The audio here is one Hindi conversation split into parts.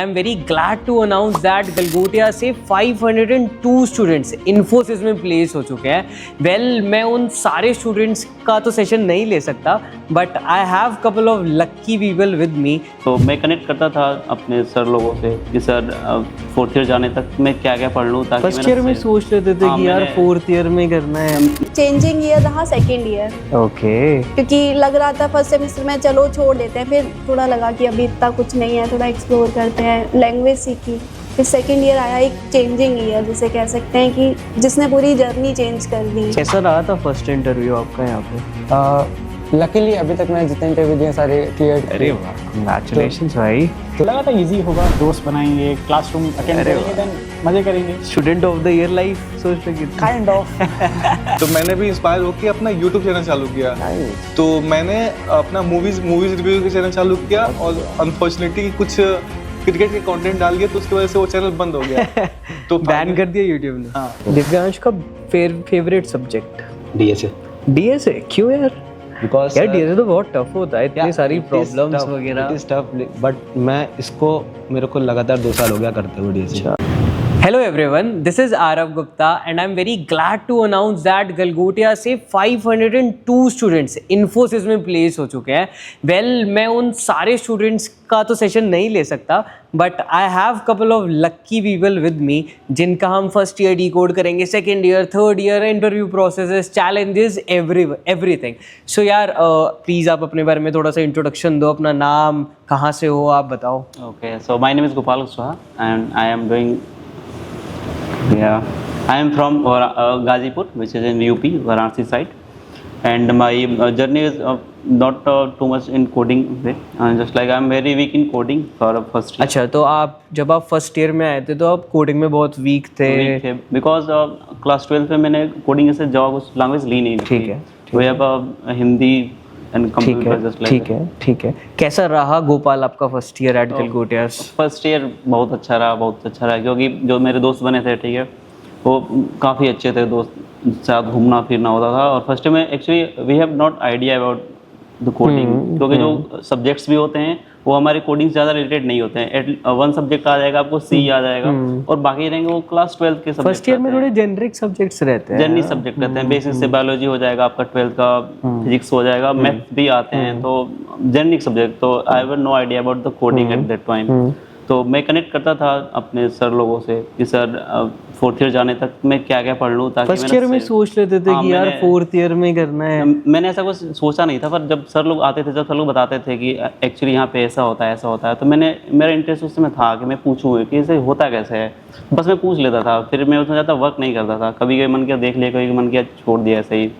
I am very glad to announce that Galgotia से 502 स्टूडेंट्स इन्फोसिस में प्लेस हो चुके हैं। वेल, मैं उन सारे स्टूडेंट्स का तो सेशन नहीं ले सकता, but I have couple of lucky people with मी। तो मैं कनेक्ट करता था अपने सर लोगों से कि सर फोर्थ ईयर जाने तक मैं क्या क्या पढ़ लूँ ताकि फर्स्ट ईयर में सोच लेते थे कि यार फोर्थ ईयर में करना है। चेंजिंग ईयर रहा सेकेंड ईयर। ओके। क्योंकि लग रहा था फर्स्ट सेमेस्टर में चलो छोड़ देते हैं, फिर थोड़ा लगा कि अभी इतना कुछ नहीं है, थोड़ा एक्सप्लोर करते हैं, लैंग्वेज सीखी। फिर सेकेंड ईयर आया, एक चेंजिंग ईयर जिसे कह सकते हैं कि जिसने पूरी जर्नी चेंज कर दी। कैसा रहा था फर्स्ट इंटरव्यू आपका यहाँ पे? लकीली अभी तक मैंने जितने इंटरव्यू दिए सारे क्लियर। अरे वाह, कांग्रेचुलेशंस भाई। तो लगा था इजी होगा, दोस्त बनाएंगे, क्लासरूम अटेंड करेंगे, देन मजे करेंगे। Student of the year life सोच लगी काइंड ऑफ। तो मैंने भी इंस्पायर होकर अपना यूट्यूब चैनल चालू किया। तो मैंने अपना मूवीज रिव्यू का चैनल चालू किया और अनफॉर्चुनेटली कुछ क्रिकेट के कंटेंट डाल दिया, तो उसकी वजह से वो चैनल बंद हो गया। तो बैन कर दिया यूट्यूब ने। हाँ। दिव्यांश का फेवरेट सब्जेक्ट डीएसए डीएसए क्यों यार? बिकॉज यार डीएसए तो बहुत टफ होता है, इतनी सारी प्रॉब्लम्स वगैरह। इट इज टफ, बट मैं इसको मेरे को लगातार 2 साल हो गया करते हुए DSA. Hello everyone, this is Aarav Gupta and I am very glad to announce that Galgotia से 502 स्टूडेंट्स इन्फोसिस में प्लेस हो चुके हैं। वेल, मैं उन सारे स्टूडेंट्स का तो सेशन नहीं ले सकता, but I have couple of lucky people with me जिनका हम फर्स्ट ईयर डिकोड करेंगे, second year, third year, interview processes, challenges, everything. So यार प्लीज़ आप अपने बारे में थोड़ा सा इंट्रोडक्शन दो, अपना नाम, कहाँ से हो आप बताओ। Okay, so my name is Gopal Kushwaha and I am doing I am from Gazipur, which is in UP, Varanasi side, and my journey is not too much in coding way. Just like I am very weak in coding for first year. अच्छा, तो आप जब आप फर्स्ट ईयर में आए थे तो आप कोडिंग में बहुत वीक थे। बिकॉज क्लास 12 में मैंने कोडिंग से जावा कुछ लैंग्वेज ली नहीं। ठीक है, we have Hindi and computer just like. ठीक है। कैसा रहा गोपाल आपका first year at Galgotia? First year बहुत अच्छा रहा क्योंकि जो मेरे दोस्त बने थे, ठीक है, वो काफ़ी अच्छे थे, दोस्त साथ घूमना फिरना होता था। और फर्स्ट में actually we have not idea about the coding, क्योंकि जो सब्जेक्ट्स भी होते हैं वो हमारे कोडिंग से ज़्यादा रिलेटेड नहीं होते हैं। वन सब्जेक्ट आ जाएगा आपको, सी आ जाएगा, और बाकी रहेंगे वो क्लास 12 के सब्जेक्ट। फर्स्ट ईयर में थोड़े जेनरिक सब्जेक्ट्स रहते हैं, जेनरिक सब्जेक्ट रहते हैं। बेसिक से बायोलॉजी हो जाएगा आपका, 12th का फिजिक्स हो जाएगा, मैथ भी आते हैं, तो जेनरिक सब्जेक्ट। तो I have no idea about the coding at that time. तो मैं कनेक्ट करता था अपने सर लोगों से कि सर फोर्थ ईयर जाने तक मैं क्या क्या पढ़ लूँ ताकि फर्स्ट ईयर में सोच लेते थे कि यार फोर्थ ईयर में करना है। मैंने ऐसा कुछ सोचा नहीं था, पर जब सर लोग आते थे, जब सर लोग बताते थे कि एक्चुअली यहाँ पे ऐसा होता है, तो मेरा इंटरेस्ट उसमें था कि मैं पूछूँ कि इसे होता कैसे है। बस मैं पूछ लेता था, फिर मैं उसमें ज़्यादा वर्क नहीं करता था। कभी कभी मन किया देख लिया, कभी मन किया छोड़ दिया ऐसे ही।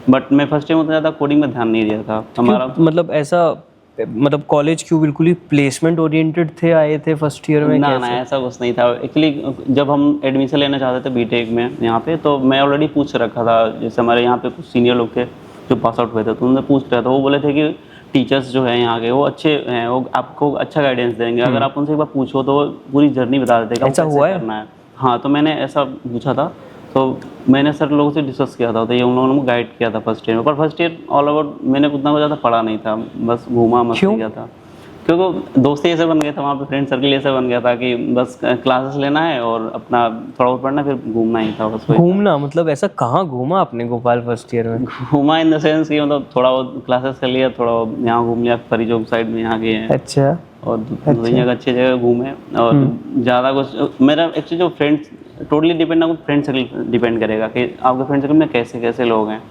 बट मैं फर्स्ट ईयर में ज़्यादा कोडिंग में ध्यान नहीं दिया था हमारा। मतलब ऐसा, मतलब कॉलेज क्यों बिल्कुल ही प्लेसमेंट ओरिएंटेड थे, आए थे फर्स्ट ईयर में? ना ऐसा कुछ नहीं था। एक्चुअली जब हम एडमिशन लेना चाहते थे बीटेक में यहाँ पे, तो मैं ऑलरेडी पूछ रखा था। जैसे हमारे यहाँ पे कुछ सीनियर लोग थे जो पास आउट हुए थे, तो उन्होंने पूछ रहा था, वो बोले थे कि टीचर्स जो है यहाँ के वो अच्छे हैं, वो आपको अच्छा गाइडेंस देंगे। अगर आप उनसे एक बार पूछो तो वो पूरी जर्नी बता देते हैं ऐसा हुआ है? करना है। हाँ, तो मैंने ऐसा पूछा था, तो मैंने सर लोगों से डिस्कस किया था, तो ये उन लोगों ने गाइड किया था फर्स्ट ईयर में। पर फर्स्ट ईयर ऑल ओवर मैंने उतना कुछ ज़्यादा पढ़ा नहीं था, बस घूमा मस्ती किया था। क्योंकि दोस्ती ऐसे बन गया था वहाँ पे, फ्रेंड सर्कल ऐसे बन गया था कि बस क्लासेस लेना है और अपना थोड़ा बहुत पढ़ना, फिर घूमना ही था बस। घूमना मतलब ऐसा कहाँ घूमा आपने गोपाल फर्स्ट ईयर में? घूमा इन द सेंस कि मतलब थोड़ा बहुत क्लासेस कर लिया, थोड़ा यहाँ घूम लिया, फरी चौक साइड में यहाँ गए हैं। अच्छा। और दुनिया का अच्छी जगह घूमे। और ज़्यादा कुछ मेरा एक्चुअली जो फ्रेंड्स टोटली डिपेंड आपको फ्रेंड सर्कल डिपेंड करेगा कि आपके फ्रेंड सर्कल में कैसे कैसे लोग हैं।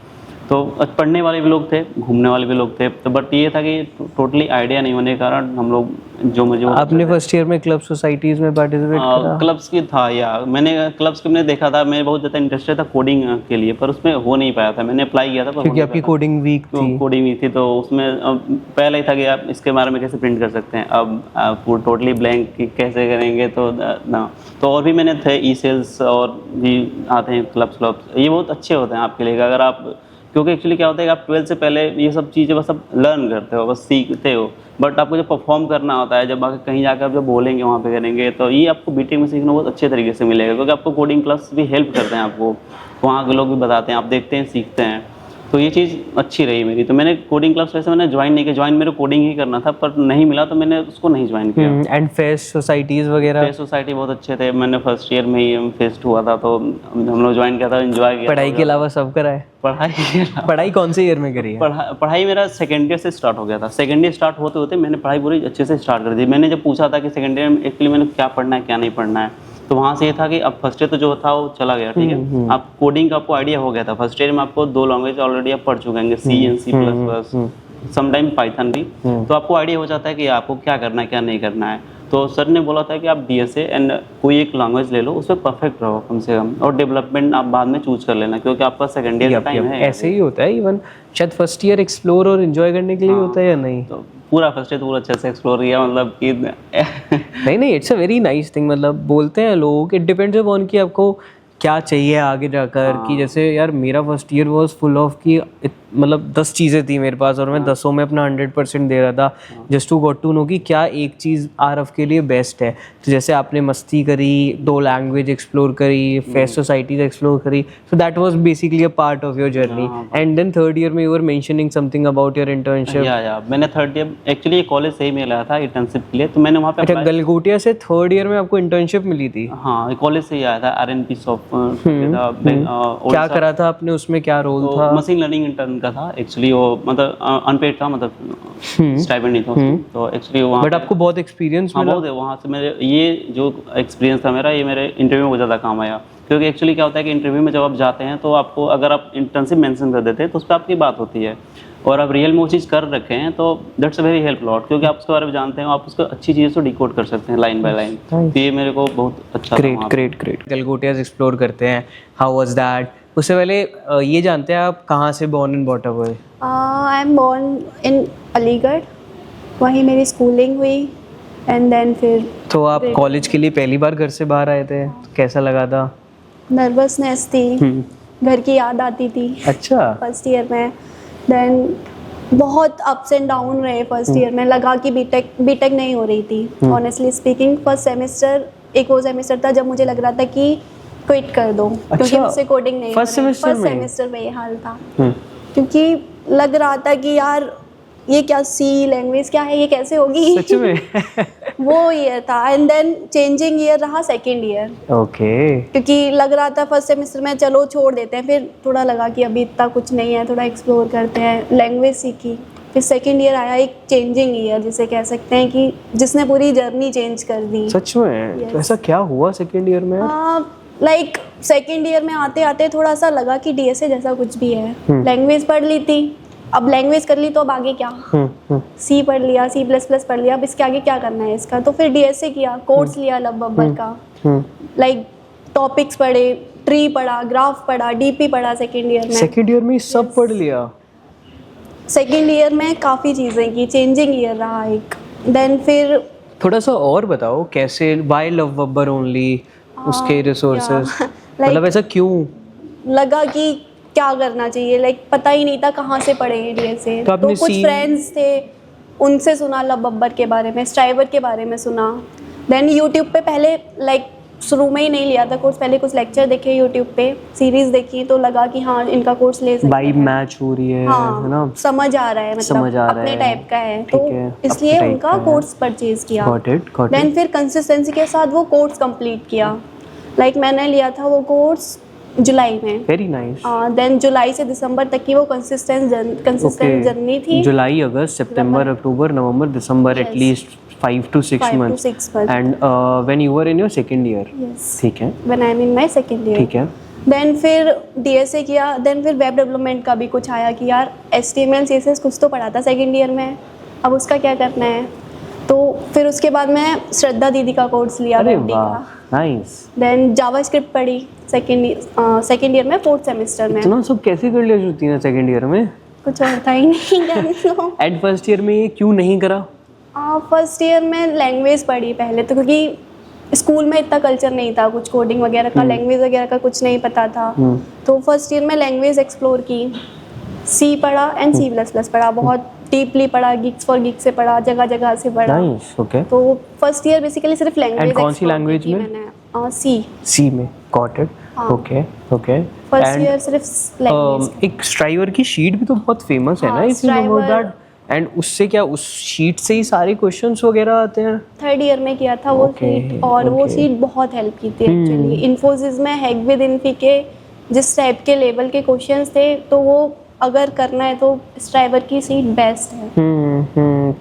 तो पढ़ने वाले भी लोग थे, घूमने वाले भी लोग थे, तो बट ये था कि टोटली आइडिया नहीं होने के कारण हम लोग जो मुझे आपने फर्स्ट ईयर में क्लब सोसाइटीज़ में पार्टिसिपेट करा? क्लब्स की था, या मैंने क्लब्स के मैंने देखा था, मैं बहुत ज़्यादा इंटरेस्टेड था कोडिंग के लिए, पर उसमें हो नहीं पाया था। मैंने अप्लाई किया था पर क्योंकि आपकी कोडिंग वीक थी। कोडिंग वीक थी, तो उसमें पहला ही था कि आप इसके बारे में कैसे प्रिंट कर सकते हैं। अब टोटली ब्लैंक कैसे करेंगे, तो ना। तो और भी मैंने थे ई सेल्स और भी आते हैं क्लब्स, ये बहुत अच्छे होते हैं आपके लिए अगर आप, क्योंकि एक्चुअली क्या होता है कि आप 12 से पहले ये सब चीज़ें बस आप लर्न करते हो, बस सीखते हो, बट आपको जब परफॉर्म करना होता है, जब आगे कहीं जाकर आप जब बोलेंगे वहाँ पे करेंगे, तो ये आपको बीटेक में सीखना बहुत अच्छे तरीके से मिलेगा, क्योंकि आपको कोडिंग क्लास भी हेल्प करते हैं, आपको वहाँ के लोग भी बताते हैं, आप देखते हैं, सीखते हैं। तो ये चीज़ अच्छी रही मेरी। तो मैंने कोडिंग क्लास वैसे मैंने ज्वाइन नहीं किया, ज्वाइन मेरे कोडिंग ही करना था पर नहीं मिला तो मैंने उसको नहीं ज्वाइन किया। एंड फेस्ट सोसाइटीज वगैरह? फेस्ट सोसाइटी बहुत अच्छे थे, मैंने फर्स्ट ईयर में ही फेस्ट हुआ था तो हम लोग ज्वाइन किया था, एंजॉय किया। पढ़ाई के अलावा सब करा है? पढ़ाई कौन से ईयर में करी है? पढ़ाई मेरा सेकेंड ईयर से स्टार्ट हो गया था। सेकेंड ईयर स्टार्ट होते होते मैंने पढ़ाई पूरी अच्छे से स्टार्ट कर दी। मैंने जब पूछा था कि सेकेंड ईयर में एक्चुअली मैंने क्या पढ़ना है क्या नहीं पढ़ना है, तो वहाँ से ये था कि अब फर्स्ट ईयर तो जो था वो चला गया, ठीक है। आप कोडिंग का आपको आइडिया हो गया था, फर्स्ट ईयर में आपको 2 लैंग्वेज ऑलरेडी आप पढ़ चुके हैं, C and C plus plus, sometime Python भी, तो आपको आइडिया हो जाता है कि आपको क्या करना है क्या नहीं करना है। तो सर ने बोला था कि आप DSA एंड कोई एक लैंग्वेज ले लो, उसमें परफेक्ट रहो कम से कम, और डेवलपमेंट आप बाद में चूज कर लेना क्योंकि आपका सेकंड ईयर का टाइम है। ऐसे ही होता है, इवन शायद फर्स्ट ईयर एक्सप्लोर और एंजॉय करने के लिए होता है या नहीं? तो पूरा फर्स्ट ईयर पूरा अच्छे से एक्सप्लोर किया, मतलब कि नहीं, it's a very nice thing. मतलब बोलते हैं लोग, इट डिपेंड्स अपॉन कि आपको क्या चाहिए आगे जाकर। कि जैसे यार मेरा first year was full of कि मतलब 10 चीज़ें थी मेरे पास और मैं 10 में अपना 100% दे रहा था, just to got to know कि क्या एक चीज़ आरव के लिए बेस्ट है। तो जैसे आपने मस्ती करी, 2 लैंग्वेज एक्सप्लोर करी, फेस्ट सोसाइटीज एक्सप्लोर करी, so that was basically a part of your journey. And then third year में you were mentioning something about your internship. या मैंने थर्ड ईयर एक्चुअली ये कॉलेज से ही मिला था इंटर्नशिप के लिए, तो मैंने वहाँ पे अच्छा, गलगोटिया से थर्ड ईयर में आपको इंटर्नशिप मिली थी? हाँ, कॉलेज से ही आया था, RNP सॉफ्ट। क्या करा था आपने उसमें, क्या रोल था? मशीन लर्निंग इंटर्न का था एक्चुअली, वो मतलब अनपेड था, मतलब स्टाइपेंड नहीं था उसमें। तो एक्चुअली वहाँ बट आपको बहुत एक्सपीरियंस मिला? बहुत है वहाँ से। मेरे ये जो एक्सपीरियंस था मेरा, ये मेरे इंटरव्यू में बहुत ज़्यादा काम आया, क्योंकि एक्चुअली क्या होता है कि इंटरव्यू में जब आप जाते हैं तो आपको अगर आप इंटर्नशिप मेंशन कर देते हैं तो उस पर आपकी बात होती है, और आप रियल में वो चीज़ कर रखे हैं तो that's a very help lot, क्योंकि आप उसके बारे में जानते हैं, आप उसको अच्छी चीज़ से डिकोड कर सकते हैं लाइन बाय लाइन। तो ये मेरे को बहुत अच्छा great great great. Galgotias explore करते हैं, हाउ वाज दैट? उससे पहले ये जानते हैं आप कहाँ से बॉर्न एंड बॉट अप हुए? I am born in Aligarh, वहीं मेरी स्कूलिंग हुई एंड देन फिर। तो आप कॉलेज के लिए पहली बार घर से बाहर आए थे, तो कैसा लगा था? नर्वसनेस थी, घर की याद आती थी। अच्छा। फर्स्ट ईयर में देन बहुत अप्स एंड डाउन रहे फर्स्ट ईयर में, लगा कि बीटेक नहीं हो रही थी ऑनेस्टली स्पीकिंग। फर्स्ट सेमेस्टर एक वो सेमेस्टर था जब मुझे लग रहा था कि क्विट कर दो, क्योंकि मुझसे कोडिंग नहीं फर्स्ट सेमेस्टर में ये हाल था, क्योंकि लग रहा था कि यार ये क्या सी लैंग्वेज क्या है, ये कैसे होगी सच में? वो ईयर था। एंड देन चेंजिंग ईयर रहा सेकेंड ईयर। ओके। क्योंकि लग रहा था फर्स्ट सेमेस्टर में चलो छोड़ देते हैं, फिर थोड़ा लगा कि अभी इतना कुछ नहीं है, थोड़ा एक्सप्लोर करते हैं, लैंग्वेज सीखी। फिर सेकेंड ईयर आया, एक चेंजिंग ईयर जिसे कह सकते हैं कि जिसने पूरी जर्नी चेंज कर दी। सच में? तो ऐसा क्या हुआ सेकेंड ईयर में? लाइक सेकेंड ईयर में आते आते थोड़ा सा लगा कि DSA जैसा कुछ भी है। लैंग्वेज पढ़ ली थी, अब लैंग्वेज कर ली तो अब आगे क्या? C पढ़ लिया, C++ पढ़ लिया, अब इसके आगे क्या करना है इसका? तो फिर DSA किया, कोर्स लिया लब बब्बर का, लाइक टॉपिक्स पढ़े, ट्री पढ़ा, ग्राफ पढ़ा, DP पढ़ा सेकेंड ईयर में। सेकेंड ईयर में सब पढ़ लिया? सेकेंड ईयर में काफ़ी चीज़ें की, चेंजिंग ईयर रहा एक। देन फिर थोड़ा सा और बताओ कैसे, वाई लव बब्बर ओनली, उसके रिसोर्सेज, मतलब ऐसा क्यों लगा कि क्या करना चाहिए, लाइक पता ही नहीं था कहाँ से पढ़ेंगे DSA। तो कुछ फ्रेंड्स थे, उनसे सुना लब बब्बर के बारे में, स्ट्राइवर के बारे में सुना। देन यूट्यूब पे पहले लाइक शुरू में ही नहीं लिया था कोर्स, पहले कुछ लेक्चर देखे यूट्यूब पे, सीरीज देखी, तो लगा कि हाँ इनका कोर्स ले सकते हैं। वाइब मैच हो रही है, हाँ, है ना? समझ आ रहा है, मतलब अपने टाइप का है, तो इसलिए उनका कोर्स परचेज किया। देन फिर कंसिस्टेंसी के साथ वो कोर्स कंप्लीट किया। लाइक मैंने लिया था वो कोर्स जुलाई में। Very nice. देन जुलाई से दिसंबर तक की वो कंसिस्टेंट जर्नी थी। जुलाई, अगस्त, सितंबर, अक्टूबर, नवंबर, दिसंबर, at least 5 to 6 months. And when you were in your second year? Yes. ठीक है। When I'm in my second year. ठीक है। देन फिर DSA किया, देन फिर वेब डेवलपमेंट का भी कुछ आया कि यार HTML CSS कुछ तो पढ़ा था सेकेंड ईयर में, अब उसका क्या करना है। तो फिर उसके बाद मैं श्रद्धा दीदी का कोर्स लिया, वेबडी का। नाइस। देन जावास्क्रिप्ट पढ़ी सेकेंड ईयर में, फोर्थ सेमेस्टर में। इतना सब कैसे कर लिया श्रुति ने सेकेंड ईयर में? कुछ और था ही नहीं करना। एट फर्स्ट ईयर में ये क्यों नहीं करा? फर्स्ट ईयर में लैंग्वेज पढ़ी पहले तो, क्योंकि स्कूल में इतना कल्चर नहीं था कुछ कोडिंग वगैरह का, लैंग्वेज वगैरह का कुछ नहीं पता था। तो फर्स्ट ईयर में लैंग्वेज एक्सप्लोर की, C पढ़ा एंड C++ पढ़ा, बहुत डीपली पढ़ा, गिग्स फॉर गिग्स से पढ़ा, जगह जगह से पढ़ा। Nice, okay. तो फर्स्ट ईयर बेसिकली सिर्फ लैंग्वेज। कौन सी लैंग्वेज में? सी में गॉट इट हाँ। ओके ओके फर्स्ट ईयर सिर्फ लैंग्वेज एक स्ट्राइवर की शीट भी तो बहुत फेमस है ना हाँ, if you know Striver- that and उससे क्या उस शीट से ही सारे क्वेश्चंस वगैरह आते हैं थर्ड ईयर में किया था वो Okay, सीट और वो okay. सीट बहुत हेल्प की थी एक्चुअली इन्फोसिस में हैक विद इन्फी के जिस टाइप के लेवल के क्वेश्चंस थे तो वो अगर करना है तो स्ट्राइवर की सीट बेस्ट है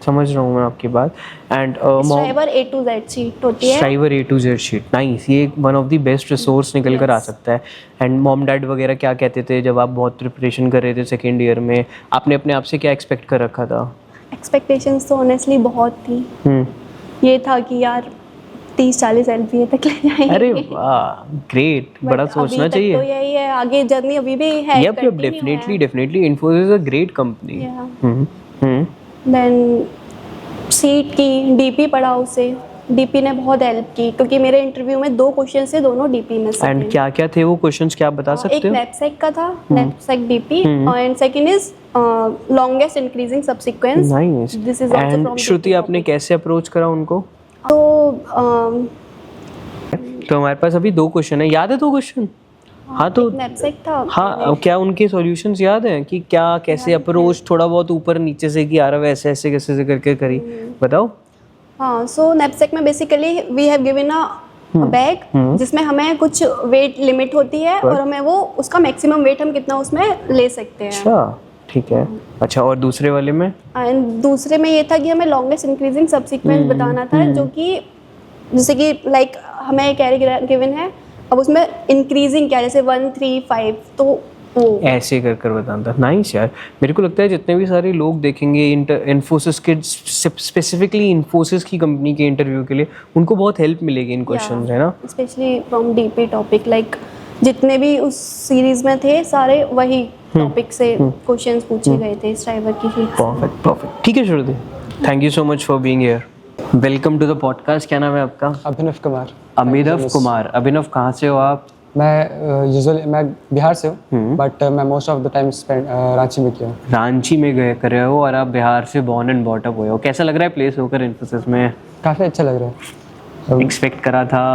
समझ रहा हूँ मैं आपकी बात and striver A to Z seat होती है striver A to Z sheet nice ये one of the best resource निकल कर आ सकता है एंड मॉम डैड वगैरह क्या कहते थे जब आप बहुत प्रिपरेशन कर रहे थे सेकेंड ईयर में आपने अपने आप से क्या एक्सपेक्ट कर रखा था एक्सपेक्टेशंस तो ऑनेस्टली बहुत थी हम्म ये था कि यार 30-40 LPA तक ले जाएंगे अरे वाह ग्रेट But बड़ा अभी सोचना तक चाहिए तो यही है आगे जर्नी अभी भी है yup definitely definitely Infosys is a great company then seat की डीपी पढ़ा उसे डीपी ने बहुत हेल्प की क्योंकि मेरे इंटरव्यू में 2 क्वेश्चन से दोनों डीपी में से एंड थे। क्या क्या थे वो क्वेश्चंस क्या आप बता एक सकते हो नैपसेक का था knapsack DP and second is longest increasing subsequence nice this is also and from Shruti आपने कैसे अप्रोच करा उनको तो तो हमारे पास अभी 2 क्वेश्चन है याद है 2 क्वेश्चन हाँ तो नैपसेक था हाँ अब क्या उनके सॉल्यूशंस याद हैं कि क्या कैसे अप्रोच थोड़ा बहुत ऊपर नीचे से कि यार अब ऐसे ऐसे कैसे से करके करी बताओ हाँ सो नैपसेक में basically we have given a bag जिसमें हमें कुछ वेट लिमिट होती है और हमें वो उसका मैक्सिमम वेट हम कितना उसमें ले सकते हैं अच्छा ठीक है अच्छा और दूसरे वाले में एंड दूसरे में ये था कि हमें लॉन्गेस्ट इंक्रीजिंग सबसीक्वेंस बताना था जो कि जैसे कि लाइक हमें एक कैरी गिवन है अब उसमें इंक्रीजिंग क्या जैसे 1 3 5 तो वो ऐसे कर कर बताना था नाइस यार मेरे को लगता है जितने भी सारे लोग देखेंगे इन्फोसिस के स्पेसिफिकली इन्फोसिस की कंपनी के इंटरव्यू के लिए उनको बहुत हेल्प मिलेगी इन क्वेश्चंस है ना specially from DP topic like जितने भी उस सीरीज में थे सारे वही टॉपिक से क्वेश्चंस पूछे गए थे स्ट्राइवर की शीट से। परफेक्ट परफेक्ट ठीक है Shruti thank you so much for being here welcome to the podcast क्या नाम है आपका अभिनव कुमार अभिनव कुमार अभिनव कहाँ से हो आप मैं यूजुअली मैं बिहार से हूँ बट मैं most of the time spend Ranchi में किया हूँ। रांची में गए कर रहे हो और आप बिहार से बॉर्न एंड बॉटअप हुए हो कैसा लग रहा है प्लेस होकर इन्फोसिस में काफ़ी अच्छा लग रहा है। एक्सपेक्ट करा था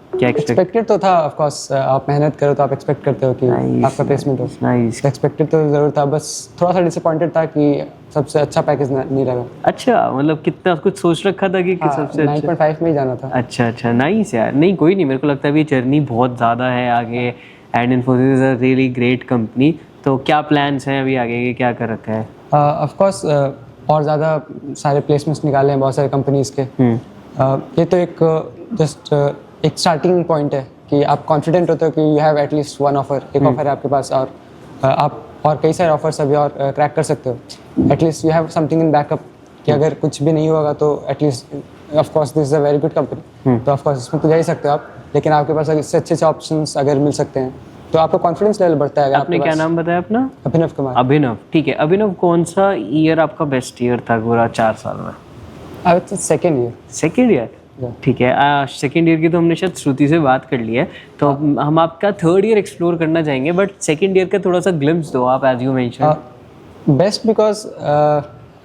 क्या एक्सपेक्ट एक्सपेक्टेड तो था ऑफ कोर्स आप मेहनत करो तो आप एक्सपेक्ट करते हो कि आपका प्लेसमेंट हो। नाइस एक्सपेक्टेड तो ज़रूर था बस थोड़ा सा डिसअपॉइंटेड था कि सबसे अच्छा पैकेज नहीं लगा। अच्छा मतलब कितना कुछ सोच रखा था कि सबसे अच्छा 9.5 में ही जाना था। अच्छा अच्छा नाइस यार नहीं कोई नहीं मेरे को लगता है अभी जर्नी बहुत ज़्यादा है आगे and Infosys is a really great company तो क्या प्लान्स हैं अभी आगे के क्या कर रखा है ऑफ कोर्स और ज़्यादा सारे प्लेसमेंट्स निकाले हैं बहुत सारे कंपनीज के। ये तो एक जस्ट एक स्टार्टिंग पॉइंट है कि आप कॉन्फिडेंट होते हो कि यू हैव एटलीस्ट 1 ऑफर एक ऑफर है आपके पास और आप और कई सारे ऑफर्स अभी और क्रैक कर सकते हो at least you have something in backup कि अगर कुछ भी नहीं होगा तो at least of course this is a very good company तो ऑफ कोर्स इसमें तो जा ही सकते हो आप लेकिन आपके पास अगर इससे अच्छे ऑप्शंस अगर मिल सकते हैं तो आपका कॉन्फिडेंस लेवल बढ़ता है। आपने क्या नाम बताया अपना अभिनव कुमार। अभिनव ठीक है अभिनव कौन सा ईयर आपका बेस्ट ईयर था पूरा 4 साल में अब सेकेंड ईयर सेकेंड ईयर ठीक है सेकेंड ईयर की तो हमने शायद श्रुति से बात कर ली है तो हम आपका थर्ड ईयर एक्सप्लोर करना चाहेंगे बट सेकेंड ईयर का थोड़ा सा ग्लिम्स दो आप as you mention best because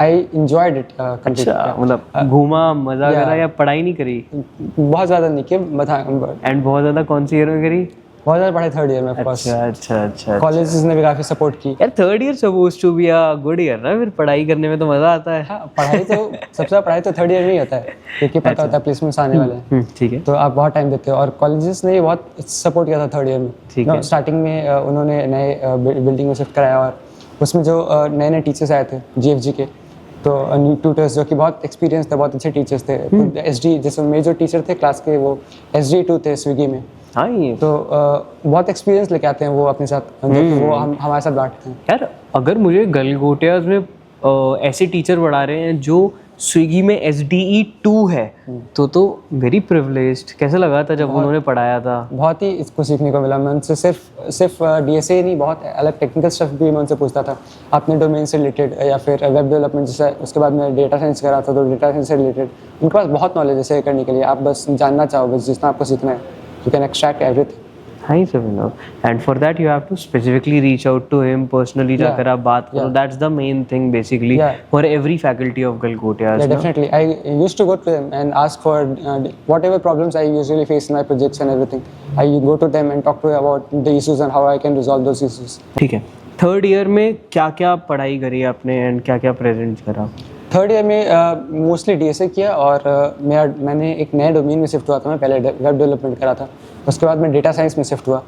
I enjoyed it completely. अच्छा मतलब घूमा मजा करा या पढ़ाई नहीं करी बहुत ज़्यादा नहीं किया एंड बहुत ज़्यादा कौन सी ईयर में करी बहुत ज़्यादा पढ़ाई थर्ड ईयर में ऑफ कोर्स। अच्छा अच्छा कॉलेजेस ने भी काफ़ी सपोर्ट की। यार third year suppose to be a good year ना फिर पढ़ाई करने में तो मजा आता है। हाँ पढ़ाई तो सबसे ज़्यादा पढ़ाई तो थर्ड ईयर में ही होता है क्योंकि पता होता है प्लेसमेंट्स आने वाले हैं ठीक है तो आप बहुत टाइम देते हो और कॉलेजेस ने बहुत सपोर्ट किया था थर्ड ईयर में। ठीक है स्टार्टिंग में उन्होंने नए बिल्डिंग में शिफ्ट कराया और उसमें जो नए नए टीचर्स आए थे GFG के तो न्यू ट्यूटर्स जो कि बहुत एक्सपीरियंस थे बहुत अच्छे टीचर्स थे SD जैसे मेरे जो टीचर थे क्लास के वो SD2 थे स्विगी में हाँ ये तो बहुत एक्सपीरियंस लेके आते हैं वो अपने साथ जो कि वो हमारे साथ बांटते हैं। यार अगर मुझे गलगोटियाज में ऐसे टीचर पढ़ा रहे हैं जो स्विगी में SDE2 है तो वेरी प्रिविलेज्ड कैसा लगा था जब उन्होंने पढ़ाया था। बहुत ही इसको सीखने को मिला। मैं उनसे सिर्फ DSA नहीं बहुत अलग टेक्निकल स्टफ भी मैं उनसे पूछता था अपने डोमेन से रिलेटेड या फिर वेब डेवलपमेंट जैसे उसके बाद मैं डेटा साइंस करा था तो डेटा साइंस से रिलेटेड उनके पास बहुत नॉलेज है शेयर करने के लिए। आप बस जानना चाहो बस जितना आपको सीखना है you can extract everything. Nice, Abhinav. And for that you have to specifically reach out to him personally. Yeah. जाकर आप बात करो. Yeah. That's the main thing basically Yeah. for every faculty of Galgotias. Yeah, no? definitely. I used to go to them and ask for whatever problems I usually face in my projects and everything. I go to them and talk to them about the issues and how I can resolve those issues. ठीक है. थर्ड ईयर में क्या क्या पढ़ाई करी आपने एंड क्या क्या प्रेजेंट करा? थर्ड ईयर में मोस्टली डीएसए किया और मैंने एक नए डोमेन में शिफ्ट हुआ था. मैं पहले वेब डेवलपमेंट करा था, उसके बाद मैं डेटा साइंस में शिफ्ट हुआ.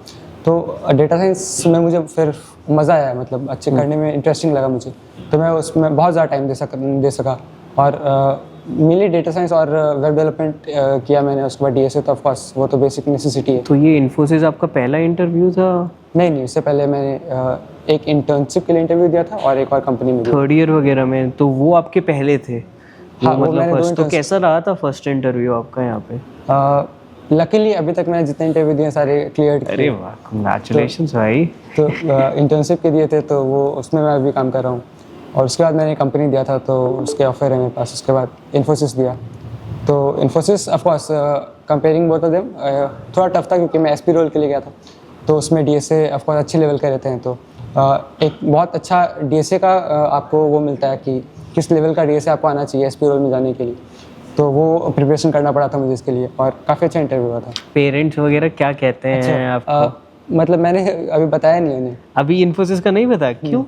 तो डेटा साइंस में मुझे फिर मज़ा आया, मतलब अच्छे करने में इंटरेस्टिंग लगा मुझे, तो मैं उसमें बहुत ज़्यादा टाइम दे सका और मेनली डेटा साइंस और वेब डेवलपमेंट किया मैंने. उसके बाद डीएसए तो ऑफकोर्स वो तो बेसिक नेसेसिटी है. तो ये इन्फोसिस आपका पहला इंटरव्यू था? नहीं, उससे पहले मैंने एक इंटर्नशिप के लिए इंटरव्यू दिया था और एक और कंपनी में दिया. थर्ड ईयर वगैरह में, तो वो आपके पहले थे? हाँ, वो मतलब मैंने दो फर्स्ट. तो internship- कैसा रहा था फर्स्ट इंटरव्यू आपका यहाँ पे? लकीली अभी तक मैंने जितने इंटरव्यू दिए सारे क्लियर अरे किए. वाह, कांग्रेचुलेशंस भाई. तो इंटर्नशिप के दिए थे तो वो उसमें मैं अभी काम कर रहा हूँ. और उसके बाद मैंने कंपनी दिया था तो उसके ऑफर है मेरे पास. उसके बाद इन्फोसिस दिया. तो Infosys of course comparing both of them थोड़ा टफ था क्योंकि मैं एसपी रोल के लिए गया था, तो उसमें डीएसए ऑफकोर्स अच्छे लेवल के रहते हैं. तो एक बहुत अच्छा डीएसए का आपको वो मिलता है कि किस लेवल का डीएसए आपको आना चाहिए एसपी रोल में जाने के लिए. तो वो प्रिपरेशन करना पड़ा था मुझे इसके लिए और काफ़ी अच्छा इंटरव्यू हुआ था. पेरेंट्स वगैरह क्या कहते हैं आपको? मतलब मैंने अभी बताया नहीं उन्हें. अभी इन्फोसिस का नहीं पता क्यों?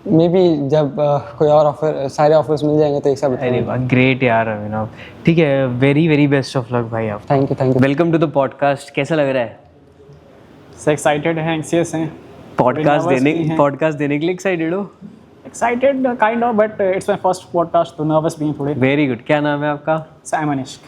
मे बी जब कोई और ऑफर, सारे ऑफर्स मिल जाएंगे तो एक साथ अरे बताएंगे. वाह, ग्रेट यार अभिनव. ठीक है, very very best of luck भाई आप. Thank you. Welcome to the podcast. कैसा लग रहा है? से एक्साइटेड हैं, एंक्सियस हैं, पॉडकास्ट nervous भी हैं. देने के लिए एक्साइटेड हो? Excited kind of, but it's my first podcast तो नर्वस भी हैं थोड़े. Very good. क्या नाम है आपका? सैम अनिश्क.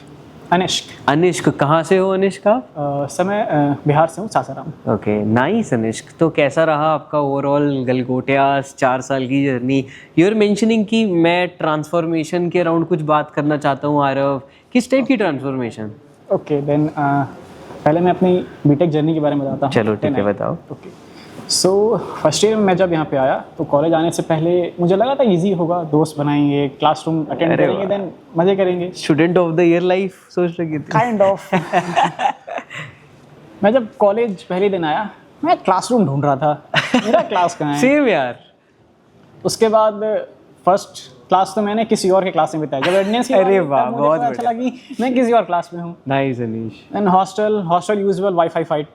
अनिश्क. कहाँ से हो अनिश्क आप? समय बिहार से हूँ, सासाराम. Okay, nice अनिश्क. तो कैसा रहा आपका ओवरऑल गलगोटियास 4 साल की जर्नी? यू आर मेंशनिंग कि मैं ट्रांसफॉर्मेशन के अराउंड कुछ बात करना चाहता हूँ. आरव, किस टाइप की ट्रांसफॉर्मेशन? ओके देन पहले मैं अपनी बीटेक जर्नी के बारे में बताता हूँ. चलो ठीक है, बताओ. ओके सो फर्स्ट ईयर में मैं जब यहाँ पे आया तो कॉलेज आने से पहले मुझे लगा था इजी होगा, दोस्त बनाएंगे, क्लासरूम अटेंड अरे करेंगे, देन मजे करेंगे. Student of the year life सोच रही थी? Kind of. मैं जब कॉलेज पहले दिन आया मैं क्लासरूम ढूंढ रहा था, मेरा क्लास कहाँ है. सेम यार. उसके बाद फर्स्ट क्लास तो मैंने किसी और के क्लास में बिताया. जब अटेंडेंस अरे वाह, बहुत अच्छा लगी, मैं किसी और क्लास में हूँ. Nice Anish. Then hostel usual WiFi fight.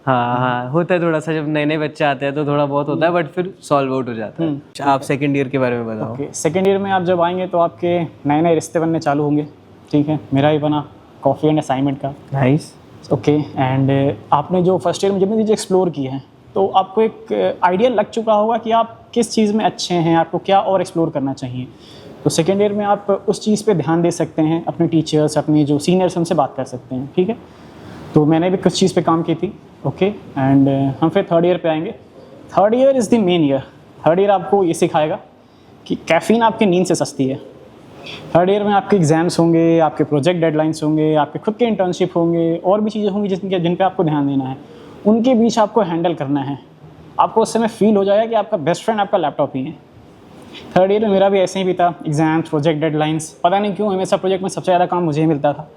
हाँ, होता है थोड़ा सा. जब नए नए बच्चे आते हैं तो थोड़ा बहुत होता है, बट फिर सॉल्व आउट हो जाता है. आप सेकंड ईयर के बारे में बताओ. ओके सेकेंड ईयर में आप जब आएंगे तो आपके नए नए रिश्ते बनने चालू होंगे. ठीक है, मेरा ही बना कॉफ़ी एंड असाइनमेंट का. नाइस. ओके एंड आपने जो फर्स्ट ईयर में जितनी चीज़ें एक्सप्लोर की हैं तो आपको एक आइडिया लग चुका होगा कि आप किस चीज़ में अच्छे हैं, आपको क्या और एक्सप्लोर करना चाहिए. तो सेकेंड ईयर में आप उस चीज़ पे ध्यान दे सकते हैं. अपने टीचर्स, अपने जो सीनियर्स, उनसे बात कर सकते हैं. ठीक है, तो मैंने भी कुछ चीज़ पे काम की थी. ओके एंड हम फिर थर्ड ईयर पे आएंगे. Third year is the main year. Third year आपको ये सिखाएगा कि कैफ़ीन आपकी नींद से सस्ती है. थर्ड ईयर में आपके एग्जाम्स होंगे, आपके प्रोजेक्ट डेडलाइंस होंगे, आपके खुद के इंटर्नशिप होंगे, और भी चीज़ें होंगी जिन पे आपको ध्यान देना है. उनके बीच आपको हैंडल करना है. आपको उस समय फील हो जाएगा कि आपका बेस्ट फ्रेंड आपका लैपटॉप ही है. थर्ड ईयर में मेरा भी ऐसे ही भी था. एग्जाम्स, प्रोजेक्ट डेडलाइंस, पता नहीं क्यों हमेशा प्रोजेक्ट में सबसे ज़्यादा काम मुझे ही मिलता था.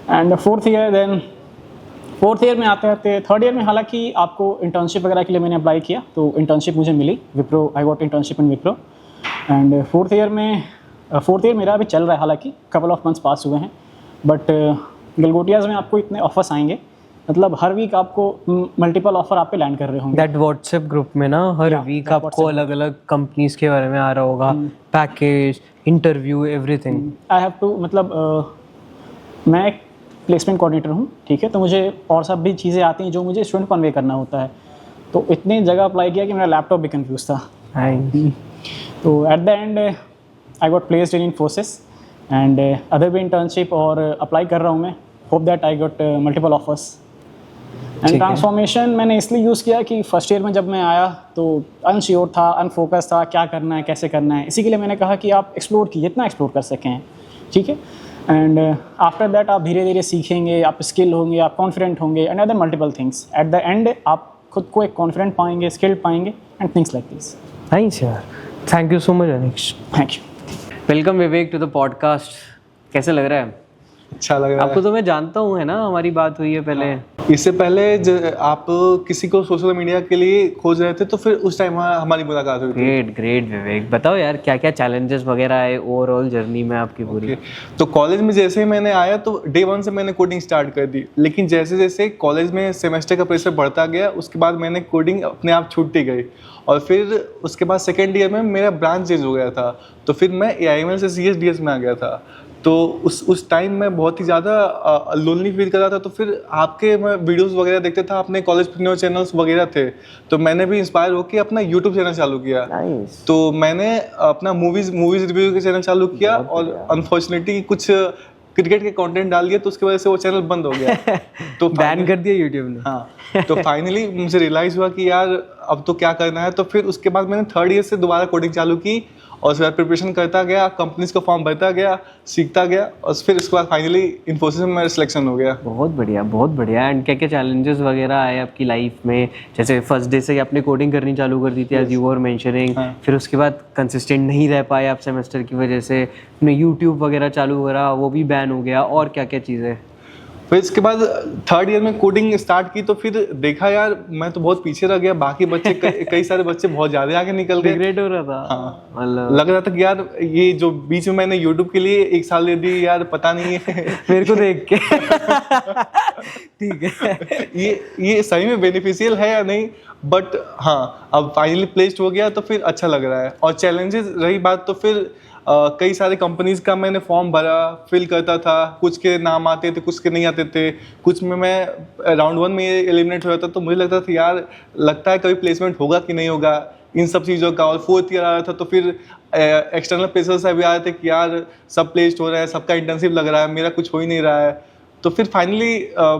एंड फोर्थ ईयर में आते आते थर्ड ईयर में हालांकि आपको इंटर्नशिप वगैरह के लिए मैंने अप्लाई किया तो इंटर्नशिप मुझे मिली. Wipro, I got internship in Wipro. And fourth year मेरा अभी चल रहा है. हालांकि कपल ऑफ मंथ्स पास हुए हैं, बट गलगोटियाज़ में आपको इतने ऑफर्स आएंगे, मतलब हर वीक आपको मल्टीपल ऑफर आप पे लैंड कर रहे होंगे. दैट व्हाट्सएप ग्रुप में ना हर वीक आपको अलग अलग कंपनीज के बारे में आ रहा होगा, package, interview, everything. I have to, मतलब मैं एक प्लेसमेंट कोऑर्डिनेटर हूँ. ठीक है, तो मुझे और सब भी चीज़ें आती हैं जो मुझे स्टूडेंट कन्वे करना होता है. तो इतनी जगह अप्लाई किया कि मेरा लैपटॉप भी कंफ्यूज था. तो eight the and I got placed in Infosys and other भी इंटर्नशिप और अप्लाई कर रहा हूँ मैं. Hope that I got multiple offers. And transformation मैंने इसलिए यूज़ किया कि फर्स्ट ईयर में जब मैं आया तो अनश्योर था, अनफोकस था, क्या करना है, कैसे करना है. इसी के लिए मैंने कहा कि आप एक्सप्लोर कीजिए, जितना एक्सप्लोर कर सकें. ठीक है, एंड आफ्टर दैट आप धीरे धीरे सीखेंगे, आप स्किल होंगे, आप कॉन्फिडेंट होंगे, and other multiple things. At the end आप खुद को एक कॉन्फिडेंट पाएंगे, स्किल्ड पाएंगे, and things like this. Nice यार. Thank you so much Anish. Thank you. Welcome Vivek to the podcast. कैसे लग रहा है अच्छा लग रहा आपको? तो मैं जानता हूँ, है ना, हमारी बात हुई है पहले. इससे पहले आप किसी को सोशल मीडिया के लिए खोज रहे थे तो फिर उस टाइम हमारी मुलाकात हुई थी। ग्रेट ग्रेट विवेक, बताओ यार क्या क्या चैलेंजेस वगैरह आए ओवरऑल जर्नी में आपकी पूरी? तो कॉलेज में जैसे ही मैंने आया तो डे 1 से मैंने कोडिंग स्टार्ट कर दी, लेकिन जैसे जैसे कॉलेज में सेमेस्टर का प्रेशर बढ़ता गया उसके बाद मैंने कोडिंग अपने आप छूटती गई। और फिर उसके बाद सेकेंड ईयर में मेरा ब्रांच चेंज हो गया था, तो फिर मैं AIML से CSDS में आ गया था। तो उस टाइम मैं बहुत ही ज़्यादा लोनली फील कर रहा था। तो फिर आपके मैं वीडियोस वगैरह देखते था, अपने कॉलेजप्रेन्योर चैनल्स वगैरह थे, तो मैंने भी इंस्पायर होकर अपना यूट्यूब चैनल चालू किया। तो मैंने अपना मूवीज़ रिव्यू का चैनल चालू किया और अनफॉर्चुनेटली कुछ क्रिकेट के कंटेंट डाल दिया तो उसकी वजह से वो चैनल बंद हो गया। तो बैन कर दिया यूट्यूब ने। हाँ, तो फाइनली मुझे रियलाइज़ हुआ कि यार अब तो क्या करना है। तो फिर उसके बाद मैंने थर्ड ईयर से दोबारा कोडिंग चालू की और उसके बाद प्रिपरेशन करता गया, कंपनीज को फॉर्म भरता गया, सीखता गया और फिर उसके बाद फाइनली इन्फोसिस में मेरा सिलेक्शन हो गया। बहुत बढ़िया बहुत बढ़िया। एंड क्या क्या चैलेंजेस वगैरह आए आपकी लाइफ में? जैसे फर्स्ट डे से ही आपने कोडिंग करनी चालू कर दी थी एज यू वर मेंशनिंग, फिर उसके बाद कंसिस्टेंट नहीं रह पाए आप सेमेस्टर की वजह से, अपने यूट्यूब वगैरह चालू करा वो भी बैन हो गया, और क्या क्या चीज़ें? फिर इसके बाद थर्ड ईयर में कोडिंग स्टार्ट की तो फिर देखा यार मैं तो बहुत पीछे रह गया, बाकी बच्चे कई सारे बच्चे बहुत ज़्यादा आगे निकल गए। रिग्रेट हो रहा था? हाँ, लग रहा था कि यार ये जो बीच में मैंने यूट्यूब के लिए 1 साल दे दी यार, पता नहीं है मेरे को देख के ठीक है ये सही में बेनिफिशियल है या नहीं, बट हाँ अब फाइनली प्लेस्ड हो गया तो फिर अच्छा लग रहा है। और चैलेंजेस रही बात तो फिर कई सारे कंपनीज का मैंने फॉर्म भरा, फिल करता था, कुछ के नाम आते थे कुछ के नहीं आते थे, कुछ में मैं राउंड 1 में एलिमिनेट हो जाता तो मुझे लगता था यार लगता है कभी प्लेसमेंट होगा कि नहीं होगा इन सब चीज़ों का। और फोर्थ ईयर आ रहा था तो फिर एक्सटर्नल प्रेशर्स भी आ रहे थे कि यार सब प्लेस्ड हो रहा है, सबका इंटर्नशिप लग रहा है, मेरा कुछ हो ही नहीं रहा है। तो फिर फाइनली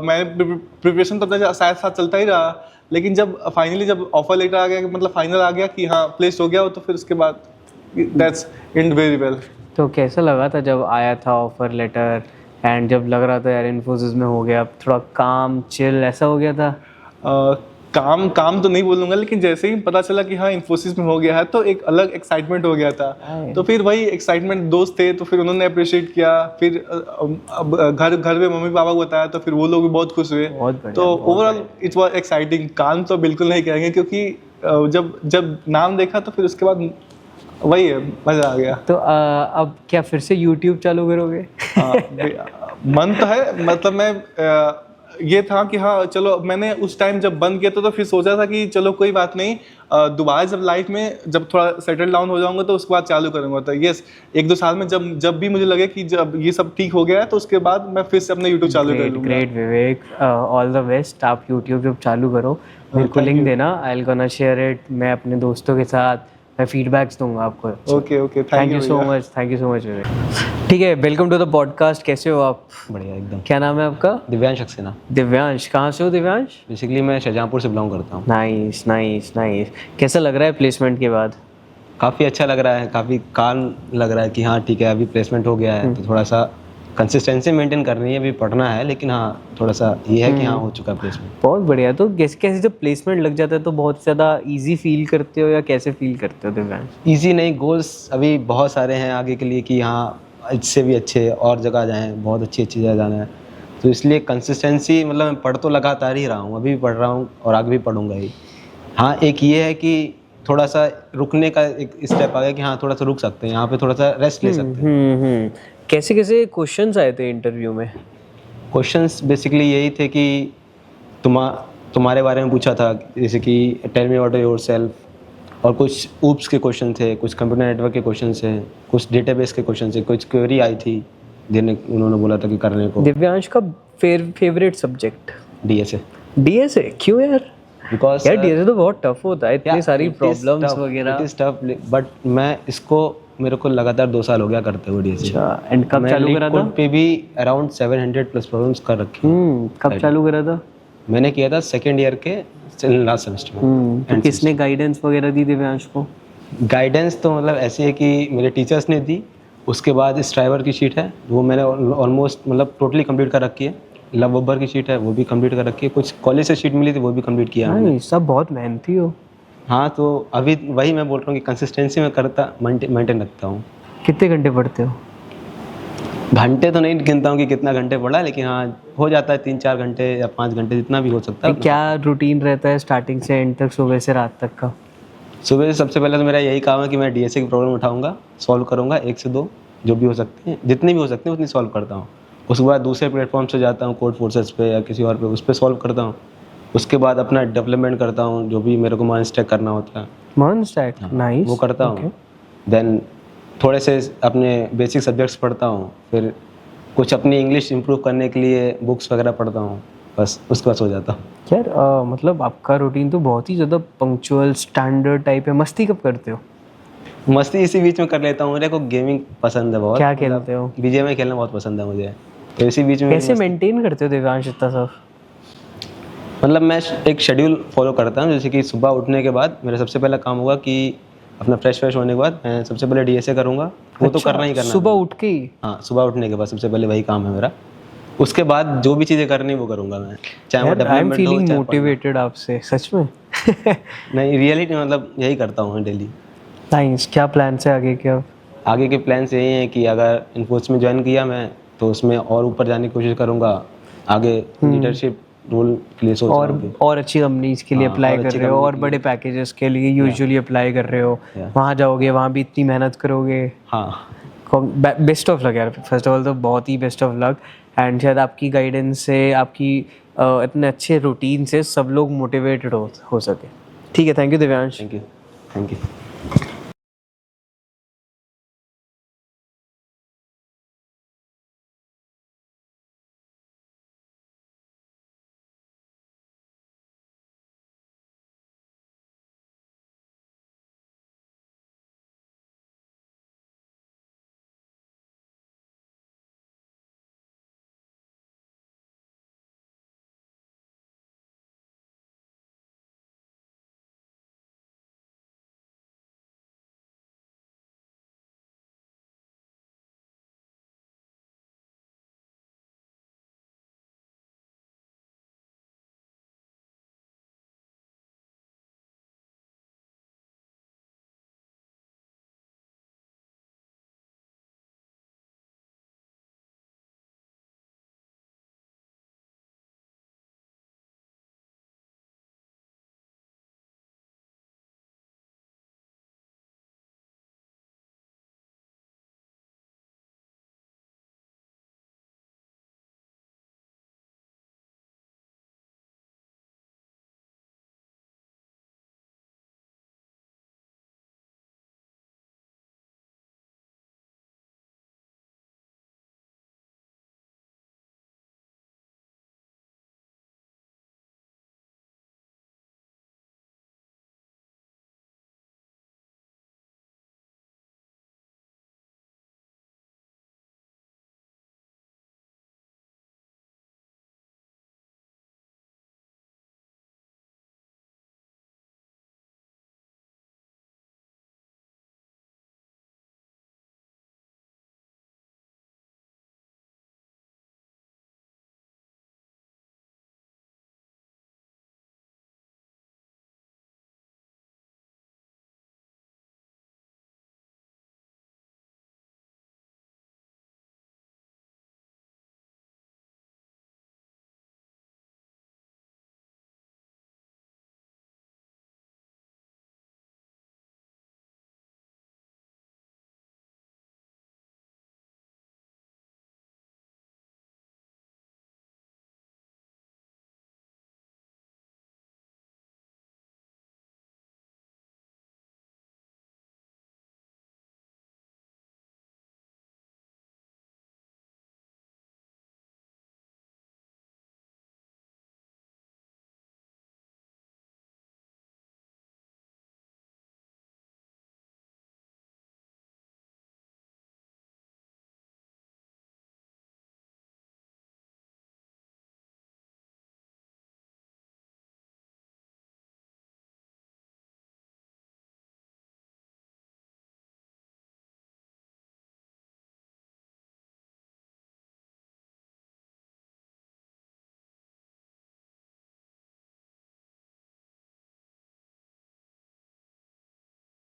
मैं प्रिपरेशन तो अपना साथ साथ चलता ही रहा, लेकिन जब फाइनली जब ऑफर लेटर आ गया, मतलब फाइनल आ गया कि हाँ प्लेस्ड हो गया हो, तो फिर उसके बाद दैट्स एंड वेरी वेल। तो कैसा लगा था जब आया था ऑफर लेटर एंड जब लग रहा था यार इन्फोसिस में हो गया, थोड़ा काम चिल ऐसा हो गया था? काम तो नहीं बोलूँगा, लेकिन जैसे ही पता चला कि हाँ इन्फोसिस में हो गया है तो एक अलग एक्साइटमेंट हो गया था। तो फिर वही एक्साइटमेंट, दोस्त थे तो फिर उन्होंने अप्रिशिएट किया, फिर अब घर में मम्मी पापा को बताया तो फिर वो लोग भी बहुत खुश हुए। तो ओवरऑल इट वाज एक्साइटिंग। काम तो बिल्कुल नहीं कहेंगे क्योंकि जब नाम देखा तो फिर उसके बाद वही है, मज़ा आ गया। तो अब क्या फिर से YouTube चालू करोगे? मन तो है, मतलब मैं ये था कि हाँ चलो, मैंने उस टाइम जब बंद किया तो फिर सोचा था कि चलो कोई बात नहीं, दोबारा जब लाइफ में जब थोड़ा सेटल डाउन हो जाऊंगा तो उसके बाद चालू करूंगा। तो यस, 1-2 साल में जब भी मुझे लगे कि जब ये सब ठीक हो गया है तो उसके बाद मैं फिर से अपना यूट्यूब चालू कर लूँगा। Great Vivek, all the best. आप यूट्यूब जब चालू करो मेरे को लिंक देना, I will gonna share it. मैं अपने दोस्तों के साथ मैं फीडबैक्स दूंगा आपको। Okay, thank you so much Vivek. ठीक है, वेलकम टू द पॉडकास्ट। कैसे हो आप? बढ़िया एकदम। क्या नाम है आपका? दिव्यांश सक्सेना। दिव्यांश, कहाँ से हो दिव्यांश? बेसिकली मैं शाहजहाँपुर से बिलोंग करता हूँ। Nice nice nice. कैसा लग रहा है प्लेसमेंट के बाद? काफ़ी अच्छा लग रहा है, काफ़ी काम लग रहा है कि हाँ ठीक है अभी प्लेसमेंट हो गया है, तो थोड़ा सा कंसिस्टेंसी मेंटेन करनी है, अभी पढ़ना है, लेकिन हाँ थोड़ा सा ये है कि हाँ हो चुका है प्लेसमेंट। बहुत बढ़िया। तो कैसे जब प्लेसमेंट लग जाता है तो बहुत ज़्यादा इजी फील करते हो या कैसे फील करते हो दिव्यांश? ईजी नहीं, गोल्स अभी बहुत सारे हैं आगे के लिए कि हाँ इससे भी अच्छे और जगह जाएँ, बहुत अच्छी जगह जाना है, तो इसलिए कंसिस्टेंसी, मतलब मैं पढ़ तो लगातार ही रहा हूँ, अभी भी पढ़ रहा हूँ और आगे भी पढ़ूंगा ही। हाँ एक ये है कि थोड़ा सा रुकने का एक स्टेप आ गया कि हाँ थोड़ा सा रुक सकते हैं, यहाँ पे थोड़ा सा रेस्ट ले सकते हैं। कैसे कैसे क्वेश्चंस आए थे इंटरव्यू में? क्वेश्चंस बेसिकली यही थे कि तुम्हारे बारे में पूछा था, जैसे कि टेल मी अबाउट योरसेल्फ, और कुछ ऊप्स के क्वेश्चन थे, कुछ कंप्यूटर नेटवर्क के क्वेश्चन थे, कुछ डेटाबेस के क्वेश्चन थे, कुछ क्वेरी आई थी जिन्हें उन्होंने बोला था कि करने को। दिव्यांश का फेवरेट सब्जेक्ट? डीएसए। डीएसए क्यों यार? बिकॉज यार डीएसए तो बहुत टफ होता है, इतनी सारी प्रॉब्लम्स वगैरह। इट इज टफ, बट मैं इसको, मेरे को लगातार 2 साल हो गया करते हुए डीएसए। अच्छा, एंड कब चालू करा था? पे भी अराउंड 700 प्लस प्रॉब्लम्स कर रखी। कब चालू करा था? मैंने किया था सेकंड ईयर के लास्ट सेमेस्टर में। तो किसने गाइडेंस वगैरह दी दिव्यांश को? गाइडेंस तो मतलब ऐसी है कि मेरे टीचर्स ने दी, उसके बाद स्ट्राइवर की शीट है वो मैंने ऑलमोस्ट मतलब टोटली कंप्लीट कर रखी है, लव बब्बर की शीट है वो भी कंप्लीट कर रखी है, कुछ कॉलेज से शीट मिली थी वो भी कंप्लीट किया है। सब बहुत मेहनती हो। हाँ तो अभी वही मैं बोल रहा हूँ कि कंसिस्टेंसी में करता मेंटेन रखता हूँ। कितने घंटे पढ़ते हो? घंटे तो नहीं गिनता हूँ कि कितना घंटे पढ़ा, लेकिन हाँ हो जाता है 3-4 घंटे या 5 घंटे, जितना भी हो सकता है। क्या रूटीन रहता है स्टार्टिंग से एंड तक, सुबह से रात तक का? सुबह से सबसे पहले तो मेरा यही काम है कि मैं डीएसए की प्रॉब्लम उठाऊंगा, सॉल्व करूंगा 1 से 2 जो भी हो सकते हैं, जितनी भी हो सकते हैं उतनी सॉल्व करता हूँ। उसके बाद दूसरे प्लेटफॉर्म से जाता हूँ, कोड फोर्सेस पे या किसी और पे, उस पर सॉल्व करता हूँ। उसके बाद अपना डेवलपमेंट करता हूँ, जो भी मेरे को मर्ज स्टैक करना होता है मर्ज स्टैक, नाइस, वो करता हूँ। देन थोड़े से अपने बेसिक सब्जेक्ट्स पढ़ता हूँ, फिर कुछ अपनी इंग्लिश इंप्रूव करने के लिए बुक्स वगैरह पढ़ता हूँ, बस उसके बाद सो जाता हूँ। यार मतलब आपका रूटीन तो बहुत ही ज़्यादा पंक्चुअल स्टैंडर्ड टाइप है। मस्ती कब करते हो? मस्ती इसी बीच में कर लेता हूँ, मेरे को गेमिंग पसंद है बहुत। क्या खेलते हो? बीजीएमआई खेलना बहुत पसंद है मुझे, तो इसी बीच में कैसे मेंटेन करते हो दिव्यांश इतना सब? मतलब मैं एक शेड्यूल फॉलो करता हूँ, जैसे कि सुबह उठने के बाद मेरा सबसे पहला काम होगा कि अपना फ्रेश होने के बाद मैं सबसे पहले डीएसए करूँगा। वो तो करना ही करना सुबह है। उठ के ही? हाँ, सुबह उठने के बाद सबसे पहले वही काम है मेरा। उसके बाद जो भी चीज़ें करनी वो करूँगा मैं, चाहे वो आई एम डेवलपमेंट हो फीलिंग चाहे मोटिवेटेड आपसे, सच में। पढ़ना। नहीं, रियलिटी मतलब यही करता हूँ मैं डेली। नाइस। क्या प्लान है आगे के अब? आगे के प्लान्स यही हैं कि अगर इन्फोसिस में ज्वाइन किया मैं तो उसमें और ऊपर जाने की कोशिश करूँगा, आगे लीडरशिप रोल के लिए सोच रहा हूँ कि। और अच्छी कंपनीज के लिए हाँ, अप्लाई और कर अच्छी रहे हो, और company बड़े पैकेजेस के लिए यूजुअली अप्लाई कर रहे हो, Yeah. वहाँ जाओगे, वहाँ भी इतनी मेहनत करोगे। हाँ, बेस्ट ऑफ लक यार, फर्स्ट ऑफ ऑल तो बहुत ही बेस्ट ऑफ लक। एंड शायद आपकी गाइडेंस से, आपकी इतने अच्छे रूटीन से सब लोग मोटिवेटेड हो सके। ठीक है, thank you Divyansh. Thank you.